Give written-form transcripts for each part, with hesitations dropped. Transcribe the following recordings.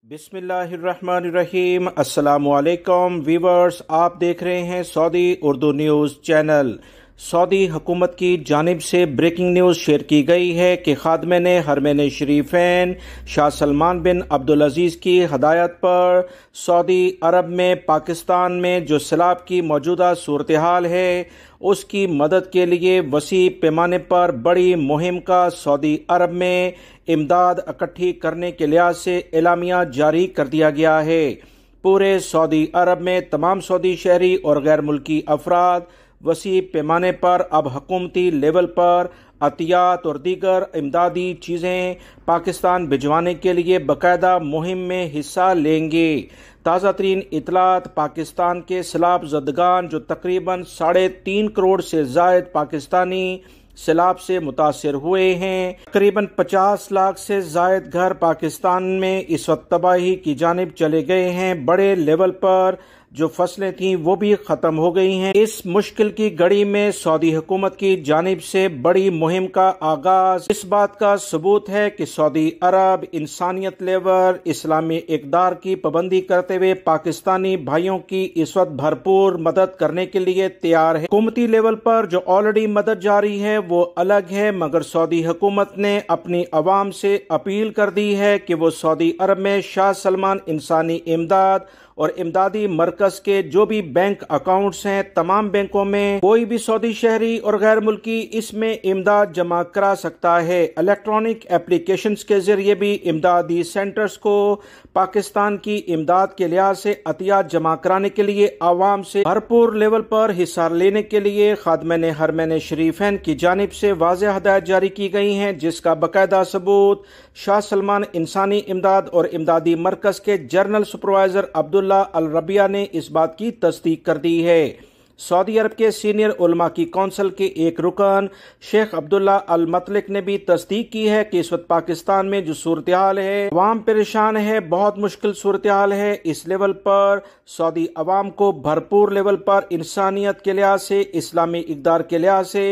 बिस्मिल्लाहिर्रहमानिर्रहीम। अस्सलामुअलैकुम वीवर्स, आप देख रहे हैं Saudi Urdu news channel. Saudi हुकूमत की जानिब से ब्रेकिंग न्यूज़ शेयर की गई है कि खादिम हरमैन शरीफैन शाह सलमान बिन अब्दुल अजीज़ की हदायत पर सऊदी अरब में पाकिस्तान में जो सैलाब की मौजूदा सूरत हाल है उसकी मदद के लिए वसी पैमाने पर बड़ी मुहिम का सऊदी अरब में इमदाद इकट्ठी करने के लिहाज से एलामिया जारी कर दिया गया है। पूरे सऊदी अरब में तमाम सऊदी शहरी और गैर मुल्की अफराद वसी पैमाने पर अब हुकूमती लेवल पर अतियात और दीगर इमदादी चीज़ें पाकिस्तान भिजवाने के लिए बाकायदा मुहिम में हिस्सा लेंगे। ताज़ा तरीन इतलात पाकिस्तान के सैलाब ज़दगान जो तकरीबन 3.5 करोड़ से ज़ायद पाकिस्तानी सैलाब से मुतासिर हुए हैं। तकरीबन 50 लाख से ज़ायद घर पाकिस्तान में इस वक्त तबाही की जानिब चले गए हैं। बड़े लेवल पर जो फसलें थीं वो भी ख़त्म हो गई हैं। इस मुश्किल की घड़ी में सऊदी हुकूमत की जानिब से बड़ी मुहिम का आगाज इस बात का सबूत है कि सऊदी अरब इंसानियत लेवल इस्लामी इक़दार की पाबंदी करते हुए पाकिस्तानी भाइयों की इस वक्त भरपूर मदद करने के लिए तैयार है। हुकूमती लेवल पर जो ऑलरेडी मदद जारी है वो अलग है, मगर सऊदी हुकूमत ने अपनी अवाम से अपील कर दी है कि वो सऊदी अरब में शाह सलमान इंसानी इमदाद और इमदादी मरकज के जो भी बैंक अकाउंट्स हैं तमाम बैंकों में कोई भी सऊदी शहरी और गैर मुल्की इसमें इमदाद जमा करा सकता है। इलेक्ट्रॉनिक एप्लीकेशंस के जरिए भी इमदादी सेंटर्स को पाकिस्तान की इमदाद के लिहाज से अतियात जमा कराने के लिए आवाम से भरपूर लेवल पर हिस्सा लेने के लिए खादिम हरमैन शरीफैन की जानिब से वाज़ेह हदायत जारी की गई हैं, जिसका बाकायदा सबूत शाह सलमान इंसानी इमदाद और इमदादी मरकज के जनरल सुपरवाइजर अब्दुल्ला अल रबिया ने इस बात की तस्दीक कर दी है। सऊदी अरब के सीनियर उलमा की कौंसिल के एक रुकन शेख अब्दुल्ला अल मतलिक ने भी तस्दीक की है कि इस वक्त पाकिस्तान में जो सूरत हाल है अवाम परेशान है, बहुत मुश्किल सूरत हाल है। इस लेवल पर सऊदी अवाम को भरपूर लेवल पर इंसानियत के लिहाज से इस्लामी इक़दार के लिहाज से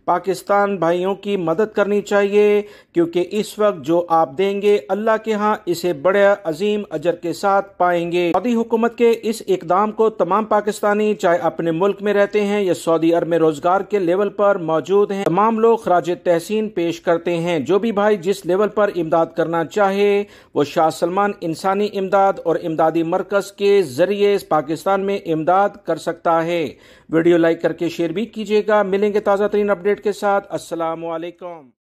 पाकिस्तान भाइयों की मदद करनी चाहिए, क्योंकि इस वक्त जो आप देंगे अल्लाह के यहाँ इसे बड़े अजीम अजर के साथ पाएंगे। सऊदी हुकूमत के इस इकदाम को तमाम पाकिस्तानी चाहे अपने मुल्क में रहते हैं या सऊदी अरब में रोजगार के लेवल पर मौजूद हैं, तमाम लोग खराज तहसीन पेश करते हैं। जो भी भाई जिस लेवल पर इमदाद करना चाहे वो शाह सलमान इंसानी इमदाद और इमदादी मरकज के जरिए पाकिस्तान में इमदाद कर सकता है। वीडियो लाइक करके शेयर भी कीजिएगा। मिलेंगे ताज़ा तरीन अपडेट के साथ। अस्सलामु अलैकुम।